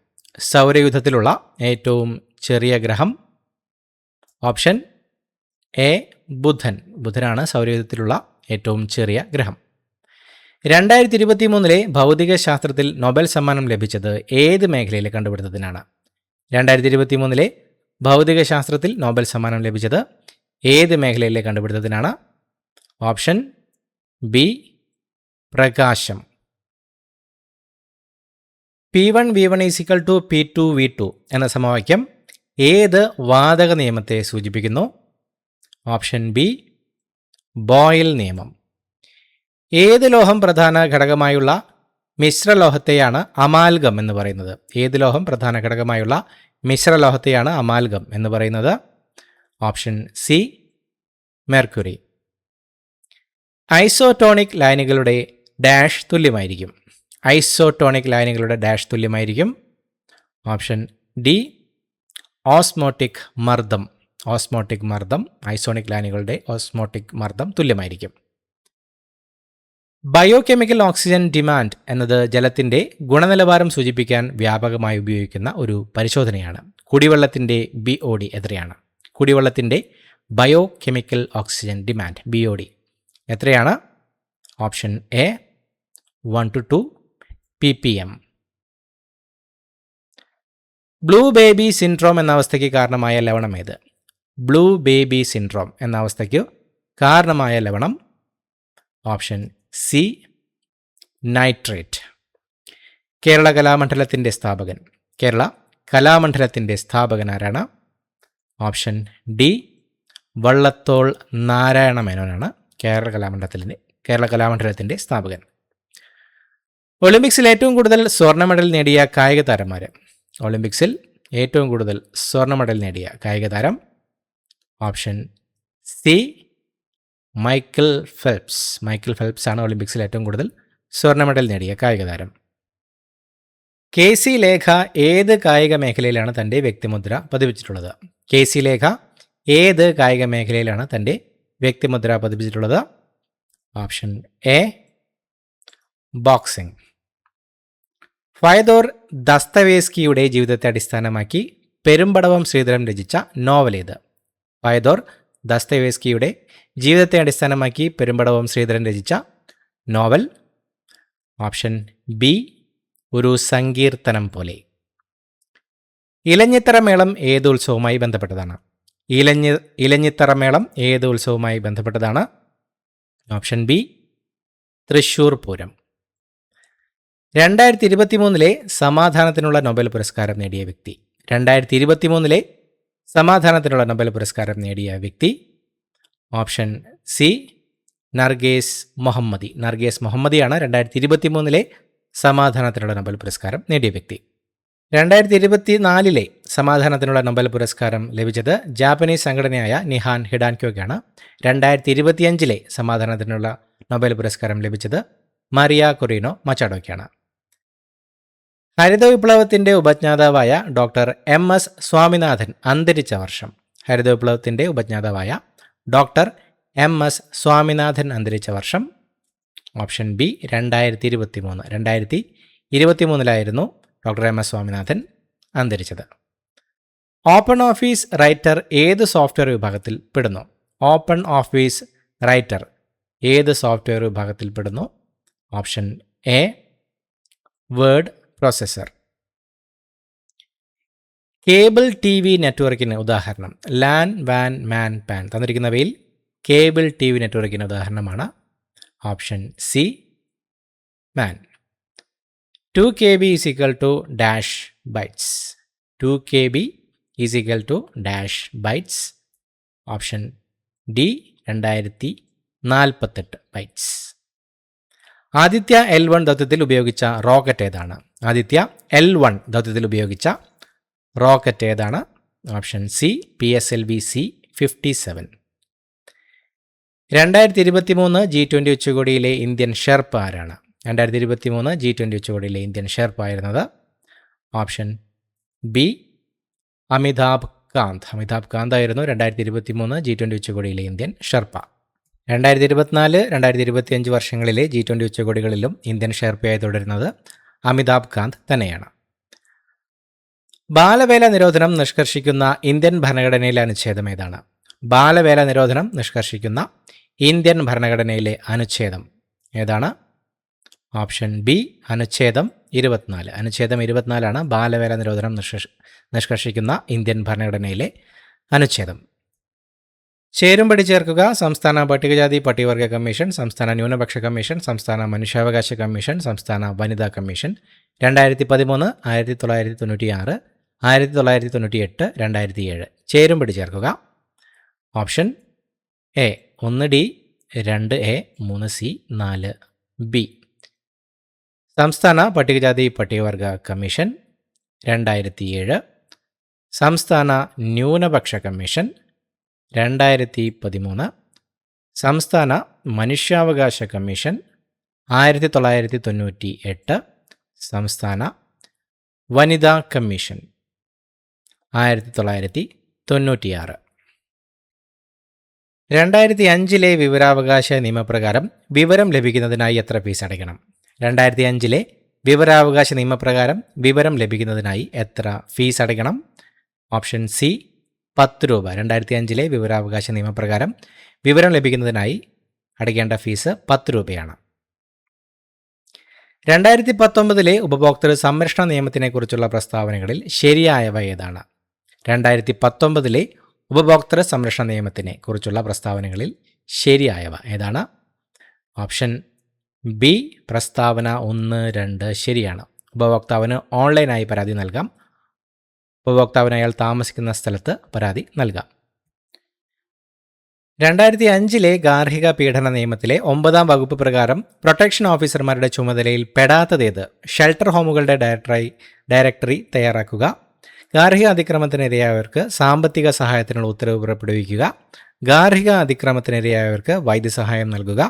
സൗരയൂഥത്തിലുള്ള ഏറ്റവും ചെറിയ ഗ്രഹം ഓപ്ഷൻ എ ബുധൻ. ബുധനാണ് സൗരയൂഥത്തിലുള്ള ഏറ്റവും ചെറിയ ഗ്രഹം. 2023 ഭൗതിക ശാസ്ത്രത്തിൽ നൊബേൽ സമ്മാനം ലഭിച്ചത് ഏത് മേഖലയിലെ കണ്ടുപിടുത്തത്തിനാണ്? 2023 ഭൗതിക ശാസ്ത്രത്തിൽ നൊബേൽ സമ്മാനം ലഭിച്ചത് ഏത് മേഖലയിലെ കണ്ടുപിടുത്തത്തിനാണ്? ഓപ്ഷൻ ബി പ്രകാശം. P1 V1 = P2 V2 എന്ന സമവാക്യം ഏത് വാതക നിയമത്തെ സൂചിപ്പിക്കുന്നു? ഓപ്ഷൻ ബി ബോയിൽ നിയമം. ഏത് ലോഹം പ്രധാന ഘടകമായുള്ള മിശ്രലോഹത്തെയാണ് അമാൽഗം എന്ന് പറയുന്നത്? ഏത് ലോഹം പ്രധാന ഘടകമായുള്ള മിശ്രലോഹത്തെയാണ് അമാൽഗം എന്ന് പറയുന്നത്? Option C mercury. ഐസോടോണിക് ലൈനുകളുടെ ഡാഷ് തുല്യമായിരിക്കും. ഐസോടോണിക് ലൈനുകളുടെ ഡാഷ് തുല്യമായിരിക്കും. ഓപ്ഷൻ ഡി ഓസ്മോട്ടിക് മർദ്ദം. ഓസ്മോട്ടിക് മർദ്ദം. ഐസോണിക് ലൈനുകളുടെ ഓസ്മോട്ടിക് മർദ്ദം തുല്യമായിരിക്കും. ബയോകെമിക്കൽ ഓക്സിജൻ ഡിമാൻഡ് എന്നത് ജലത്തിൻ്റെ ഗുണനിലവാരം സൂചിപ്പിക്കാൻ വ്യാപകമായി ഉപയോഗിക്കുന്ന ഒരു പരിശോധനയാണ്. കുടിവെള്ളത്തിൻ്റെ BOD എത്രയാണ്? കുടിവെള്ളത്തിൻ്റെ ബയോകെമിക്കൽ ഓക്സിജൻ ഡിമാൻഡ് BOD എത്രയാണ്? Option A 1 to 2 ppm. Blue baby syndrome എന്ന അവസ്ഥയ്ക്ക് കാരണമായ ലവണം ഏത്? ബ്ലൂ ബേബി സിൻഡ്രോം എന്ന അവസ്ഥയ്ക്ക് കാരണമായ ലവണം ഓപ്ഷൻ സി നൈട്രേറ്റ്. കേരള കലാമണ്ഡലത്തിൻ്റെ സ്ഥാപകൻ. കേരള കലാമണ്ഡലത്തിൻ്റെ സ്ഥാപകൻ ആരാണ്? ഓപ്ഷൻ ഡി വള്ളത്തോൾ നാരായണ മേനോനാണ് കേരള കലാമണ്ഡലത്തിൻ്റെ സ്ഥാപകൻ. ഒളിമ്പിക്സിൽ ഏറ്റവും കൂടുതൽ സ്വർണ്ണ മെഡൽ നേടിയ കായിക താരന്മാർ. ഒളിമ്പിക്സിൽ ഏറ്റവും കൂടുതൽ സ്വർണ്ണ മെഡൽ നേടിയ കായിക താരം option C Michael Phelps. Michael Phelps ആണ് ഒളിമ്പിക്സിൽ ഏറ്റവും കൂടുതൽ സ്വർണ്ണ മെഡൽ നേടിയ കായിക താരം. KC ലേഖ ഏത് കായിക മേഖലയിലാണ് തൻ്റെ വ്യക്തിമുദ്ര പതിപ്പിച്ചിട്ടുള്ളത്? KC ലേഖ ഏത് കായിക മേഖലയിലാണ് തൻ്റെ വ്യക്തിമുദ്ര പതിപ്പിച്ചിട്ടുള്ളത്? Option A boxing. ഫയദോർ ദസ്തവേസ്കിയുടെ ജീവിതത്തെ അടിസ്ഥാനമാക്കി പെരുമ്പടവം ശ്രീധരൻ രചിച്ച നോവൽ ഏത്? ഫയദോർ ദസ്തവേസ്കിയുടെ ജീവിതത്തെ അടിസ്ഥാനമാക്കി പെരുമ്പടവം ശ്രീധരൻ രചിച്ച നോവൽ ഓപ്ഷൻ ബി ഒരു സങ്കീർത്തനം പോലെ. ഇലഞ്ഞിത്തറമേളം ഏത് ഉത്സവവുമായി ബന്ധപ്പെട്ടതാണ്? ഇലഞ്ഞിത്തറമേളം ഏത് ഉത്സവവുമായി ബന്ധപ്പെട്ടതാണ്? Option B Thrissur Pooram. 2023 സമാധാനത്തിനുള്ള നൊബേൽ പുരസ്കാരം നേടിയ വ്യക്തി. 2023 സമാധാനത്തിനുള്ള നൊബേൽ പുരസ്കാരം നേടിയ വ്യക്തി option C Narges Mohammadi. Narges മുഹമ്മദിയാണ് 2023 സമാധാനത്തിനുള്ള നൊബേൽ പുരസ്കാരം നേടിയ വ്യക്തി. 2024 സമാധാനത്തിനുള്ള നൊബേൽ പുരസ്കാരം ലഭിച്ചത് ജാപ്പനീസ് സംഘടനയായ നിഹാൻ ഹിഡാൻക്യോയ്ക്കാണ്. 2025 സമാധാനത്തിനുള്ള നൊബേൽ പുരസ്കാരം ലഭിച്ചത് മറിയ കൊറീനോ മച്ചാഡോയ്ക്കാണ്. ഹരിത വിപ്ലവത്തിൻ്റെ ഉപജ്ഞാതാവായ ഡോക്ടർ MS സ്വാമിനാഥൻ അന്തരിച്ച വർഷം. ഹരിത വിപ്ലവത്തിൻ്റെ ഉപജ്ഞാതാവായ ഡോക്ടർ MS സ്വാമിനാഥൻ അന്തരിച്ച വർഷം option B 2023. 2023 doctor MS Swaminathan അന്തരിച്ചത്. ഓപ്പൺ ഓഫീസ് റൈറ്റർ ഏത് സോഫ്റ്റ്വെയർ വിഭാഗത്തിൽ പെടുന്നു? ഓപ്പൺ ഓഫീസ് റൈറ്റർ ഏത് സോഫ്റ്റ്വെയർ വിഭാഗത്തിൽ പെടുന്നു? Option A word processor. Cable TV നെറ്റ്വർക്കിന് ഉദാഹരണം LAN, WAN, MAN, PAN. തന്നിരിക്കുന്നവയിൽ കേബിൾ TV നെറ്റ്വർക്കിന് ഉദാഹരണമാണ് option C MAN. 2 KB = dash bytes. 2 KB = dash bytes. Option D 2048 bytes. Aditya L1 ദൗത്യത്തിൽ ഉപയോഗിച്ച റോക്കറ്റ് ഏതാണ്? ആദിത്യ L1 ദൗത്യത്തിൽ ഉപയോഗിച്ച റോക്കറ്റ് ഏതാണ്? Option C PSLV-C-57. 2023 G20 ഉച്ചകോടിയിലെ ഇന്ത്യൻ ഷെർപ്പ ആരാണ്? 2023 G20 ഉച്ചകോടിയിലെ ഇന്ത്യൻ ഷെർപ്പ ആയിരുന്നത് ഓപ്ഷൻ ബി അമിതാഭ് കാന്ത്. അമിതാഭ് കാന്ത് ആയിരുന്നു 2023 G20 ഉച്ചകോടിയിലെ ഇന്ത്യൻ ഷെർപ്പ. 2024, 2025 വർഷങ്ങളിലെ G20 ഉച്ചകോടികളിലും ഇന്ത്യൻ ഷെർപ്പയായി തുടരുന്നത് അമിതാഭ് കാന്ത് തന്നെയാണ്. ബാലവേല നിരോധനം നിഷ്കർഷിക്കുന്ന ഇന്ത്യൻ ഭരണഘടനയിലെ അനുച്ഛേദം ഏതാണ്? ബാലവേല നിരോധനം നിഷ്കർഷിക്കുന്ന ഇന്ത്യൻ ഭരണഘടനയിലെ അനുച്ഛേദം ഏതാണ്? ഓപ്ഷൻ ബി അനുച്ഛേദം 24. അനുച്ഛേദം 24 ബാലവേല നിരോധനം നിഷ്കർഷിക്കുന്ന ഇന്ത്യൻ ഭരണഘടനയിലെ അനുച്ഛേദം. ചേരുംപടി ചേർക്കുക. സംസ്ഥാന പട്ടികജാതി പട്ടികവർഗ കമ്മീഷൻ, സംസ്ഥാന ന്യൂനപക്ഷ കമ്മീഷൻ, സംസ്ഥാന മനുഷ്യാവകാശ കമ്മീഷൻ, സംസ്ഥാന വനിതാ കമ്മീഷൻ. 2013, 1996, 1998, 2007. ചേരുംപടി ചേർക്കുക. Option A 1D, 2A, 3C, 4B. സംസ്ഥാന പട്ടികജാതി പട്ടികവർഗ കമ്മീഷൻ 2007, സംസ്ഥാന ന്യൂനപക്ഷ കമ്മീഷൻ 2013, സംസ്ഥാന മനുഷ്യാവകാശ കമ്മീഷൻ 1998, സംസ്ഥാന വനിതാ കമ്മീഷൻ 1996. 2005 വിവരാവകാശ നിയമപ്രകാരം വിവരം ലഭിക്കുന്നതിനായി എത്ര ഫീസ് അടയ്ക്കണം? 2005 വിവരാവകാശ നിയമപ്രകാരം വിവരം ലഭിക്കുന്നതിനായി എത്ര ഫീസ് അടയ്ക്കണം? ഓപ്ഷൻ സി 10 രൂപ. 2005 വിവരാവകാശ നിയമപ്രകാരം വിവരം ലഭിക്കുന്നതിനായി അടയ്ക്കേണ്ട ഫീസ് 10 രൂപയാണ്. 2019 ഉപഭോക്തൃ സംരക്ഷണ നിയമത്തിനെക്കുറിച്ചുള്ള പ്രസ്താവനകളിൽ ശരിയായവ ഏതാണ്? 2019 ഉപഭോക്തൃ സംരക്ഷണ നിയമത്തിനെ കുറിച്ചുള്ള പ്രസ്താവനകളിൽ ശരിയായവ ഏതാണ്? ഓപ്ഷൻ ബി പ്രസ്താവന 1, 2 ശരിയാണ്. ഉപഭോക്താവിന് ഓൺലൈനായി പരാതി നൽകാം. ഉപഭോക്താവിന് അയാൾ താമസിക്കുന്ന സ്ഥലത്ത് പരാതി നൽകാം. 2005 ഗാർഹിക പീഡന നിയമത്തിലെ 9-ാം വകുപ്പ് പ്രകാരം പ്രൊട്ടക്ഷൻ ഓഫീസർമാരുടെ ചുമതലയിൽ പെടാത്തതേത്? ഷെൽട്ടർ ഹോമുകളുടെ ഡയറക്ടറി തയ്യാറാക്കുക, ഗാർഹിക അതിക്രമത്തിനിരയായവർക്ക് സാമ്പത്തിക സഹായത്തിനുള്ള ഉത്തരവ് പുറപ്പെടുവിക്കുക, ഗാർഹിക അതിക്രമത്തിനിരയായവർക്ക് വൈദ്യസഹായം നൽകുക,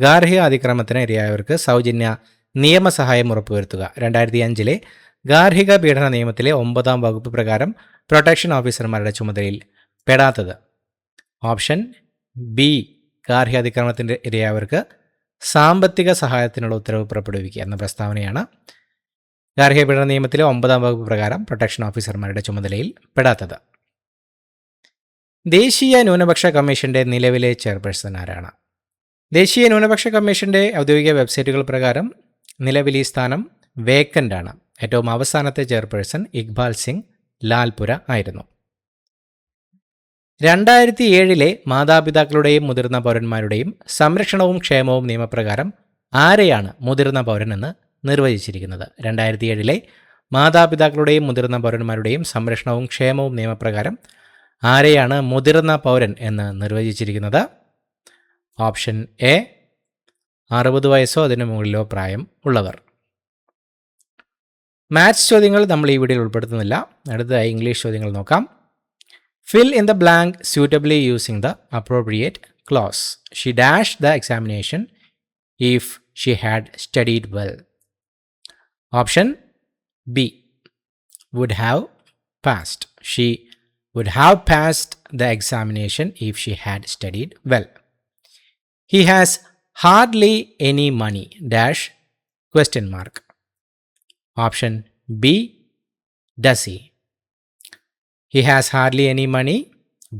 ഗാർഹിക അതിക്രമത്തിന് ഇരയായവർക്ക് സൗജന്യ നിയമസഹായം ഉറപ്പുവരുത്തുക. 2005 ഗാർഹിക പീഡന നിയമത്തിലെ 9-ാം വകുപ്പ് പ്രകാരം പ്രൊട്ടക്ഷൻ ഓഫീസർമാരുടെ ചുമതലയിൽ പെടാത്തത്? ഓപ്ഷൻ ബി ഗാർഹിക അതിക്രമത്തിൻ്റെ ഇരയായവർക്ക് സാമ്പത്തിക സഹായത്തിനുള്ള ഉത്തരവ് പുറപ്പെടുവിക്കുക എന്ന പ്രസ്താവനയാണ് ഗാർഹിക പീഡന നിയമത്തിലെ 9-ാം വകുപ്പ് പ്രകാരം പ്രൊട്ടക്ഷൻ ഓഫീസർമാരുടെ ചുമതലയിൽ പെടാത്തത്. ദേശീയ ന്യൂനപക്ഷ കമ്മീഷന്റെ നിലവിലെ ചെയർപേഴ്സൺ ആരാണ്? ദേശീയ ന്യൂനപക്ഷ കമ്മീഷന്റെ ഔദ്യോഗിക വെബ്സൈറ്റുകൾ പ്രകാരം നിലവിൽ ഈ സ്ഥാനം വേക്കൻ്റ് ആണ്. ഏറ്റവും അവസാനത്തെ ചെയർപേഴ്സൺ ഇക്ബാൽ സിംഗ് ലാൽപുര ആയിരുന്നു. 2007 മാതാപിതാക്കളുടെയും മുതിർന്ന പൗരന്മാരുടെയും സംരക്ഷണവും ക്ഷേമവും നിയമപ്രകാരം ആരെയാണ് മുതിർന്ന പൗരൻ എന്ന് നിർവചിച്ചിരിക്കുന്നത്? 2007 മാതാപിതാക്കളുടെയും മുതിർന്ന പൗരന്മാരുടെയും സംരക്ഷണവും ക്ഷേമവും നിയമപ്രകാരം ആരെയാണ് മുതിർന്ന പൗരൻ എന്ന് നിർവചിച്ചിരിക്കുന്നത്? ഓപ്ഷൻ എ 60 വയസ്സോ അതിനു മുകളിലോ പ്രായം ഉള്ളവർ. മാത്സ് ചോദ്യങ്ങൾ നമ്മൾ ഈ വീഡിയോയിൽ ഉൾപ്പെടുത്തുന്നില്ല. അടുത്തതായി ഇംഗ്ലീഷ് ചോദ്യങ്ങൾ നോക്കാം. Fill in the blank suitably using the appropriate clause. She dashed the examination if she had studied well. Option B would have passed. She would have passed the examination if she had studied well. He has hardly any money dash question mark. Option B does he? He has hardly any money,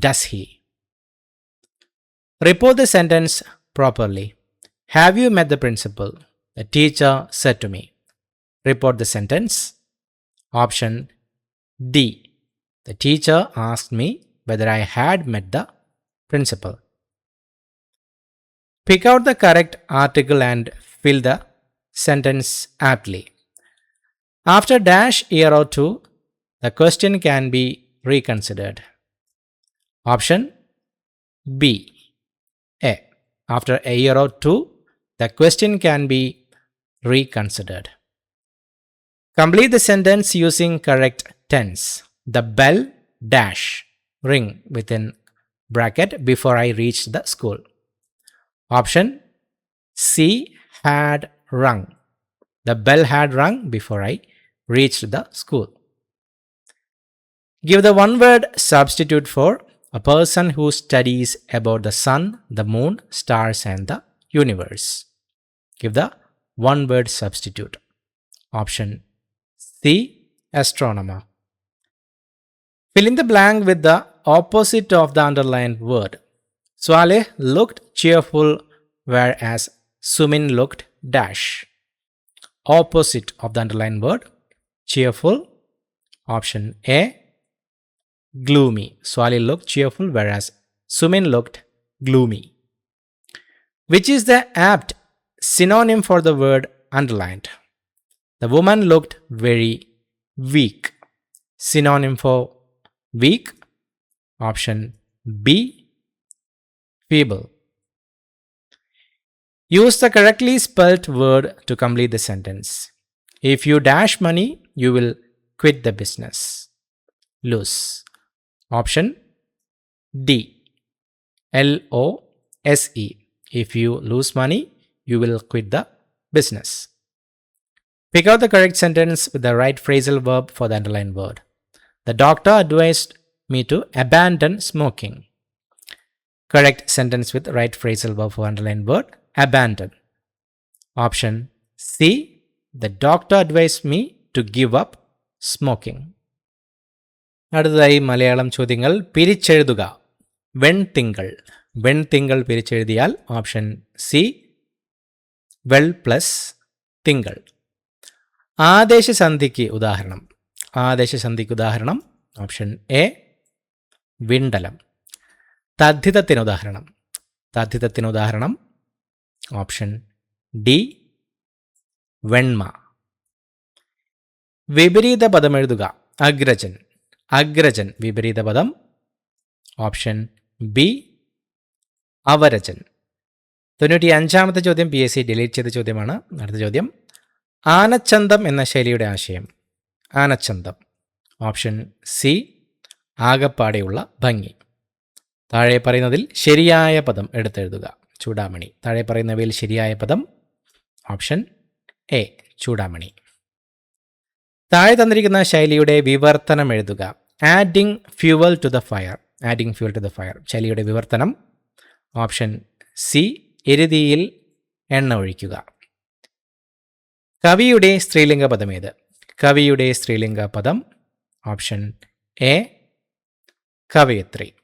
does he? Report the sentence properly. Have you met the principal? The teacher said to me. Report the sentence. Option D. The teacher asked me whether I had met the principal. Pick out the correct article and fill the sentence aptly. After dash year or two, the question can be reconsidered. Option B. A. After a year or two, the question can be reconsidered. Complete the sentence using correct tense. The bell dash ring within bracket before I reached the school. Option C had rung. The bell had rung before I reached the school. Give the one-word substitute for a person who studies about the sun, the moon, stars and the universe. Give the one-word substitute. Option C, astronomer. Fill in the blank with the opposite of the underlined word. Swale looked cheerful whereas Sumin looked dash. Opposite of the underlined word, cheerful. Option A, gloomy. Swale looked cheerful whereas Sumin looked gloomy. Which is the apt synonym for the word underlined? The woman looked very weak. Synonym for weak. Option B, feeble. Use the correctly spelt word to complete the sentence. If you dash money, you will quit the business. Lose. Option D, LOSE. If you lose money, you will quit the business. Pick out the correct sentence with the right phrasal verb for the underlined word. The doctor advised me to abandon smoking. Correct sentence with right phrasal verb for underlined word, abandon. Option C, the doctor advised me to give up smoking. അടുത്തതായി മലയാളം ചോദ്യങ്ങൾ. പിരിച്ചെഴുതുക. വെൺതിങ്കൾ. വെൺതിങ്കൾ പിരിച്ചെഴുതിയാൽ ഓപ്ഷൻ സി, വെൾ പ്ലസ് തിങ്കൾ. ആദേശസന്ധിക്ക് ഉദാഹരണം. ആദേശസന്ധിക്ക് ഉദാഹരണം ഓപ്ഷൻ എ, വിണ്ടലം. തദ്ധിതത്തിന് ഉദാഹരണം. തദ്ധിതത്തിന് ഉദാഹരണം ഓപ്ഷൻ ഡി, വെണ്മ. വിപരീത പദം എഴുതുക. അഗ്രജൻ. അഗ്രജൻ വിപരീത പദം ഓപ്ഷൻ ബി, അവരജൻ. 95ാമത്തെ ചോദ്യം PSC ഡിലീറ്റ് ചെയ്ത ചോദ്യമാണ്. അടുത്ത ചോദ്യം, ആനച്ചന്തം എന്ന ശൈലിയുടെ ആശയം. ആനച്ചന്തം ഓപ്ഷൻ സി, ആകപ്പാടെയുള്ള ഭംഗി. താഴെ പറയുന്നതിൽ ശരിയായ പദം എടുത്തെഴുതുക. ചൂടാമണി. താഴെ പറയുന്നവയിൽ ശരിയായ പദം ഓപ്ഷൻ എ, ചൂടാമണി. താഴെ തന്നിരിക്കുന്ന ശൈലിയുടെ വിവർത്തനം എഴുതുക. Adding fuel to the fire. Adding fuel to the fire. ശൈലിയുടെ വിവർത്തനം ഓപ്ഷൻ സി, എരുതിയിൽ എണ്ണ ഒഴിക്കുക. കവിയുടെ സ്ത്രീലിംഗ പദം ഏത്? കവിയുടെ സ്ത്രീലിംഗ പദം ഓപ്ഷൻ എ, കവയത്രി.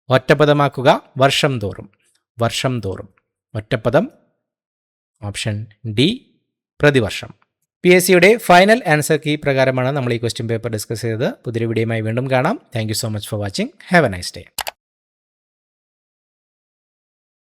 ഒറ്റപ്പദമാക്കുക. വർഷം തോറും. വർഷം തോറും. ഒറ്റപ്പദം ഓപ്ഷൻ ഡി, പ്രതിവർഷം. PSCയുടെ ഫൈനൽ ആൻസർ കീ പ്രകാരമാണ് നമ്മൾ ഈ ക്വസ്റ്റ്യൻ പേപ്പർ ഡിസ്കസ് ചെയ്തത്. പുതിയൊരു വീഡിയോയുമായി വീണ്ടും കാണാം. Thank you so much for watching. Have A nice day.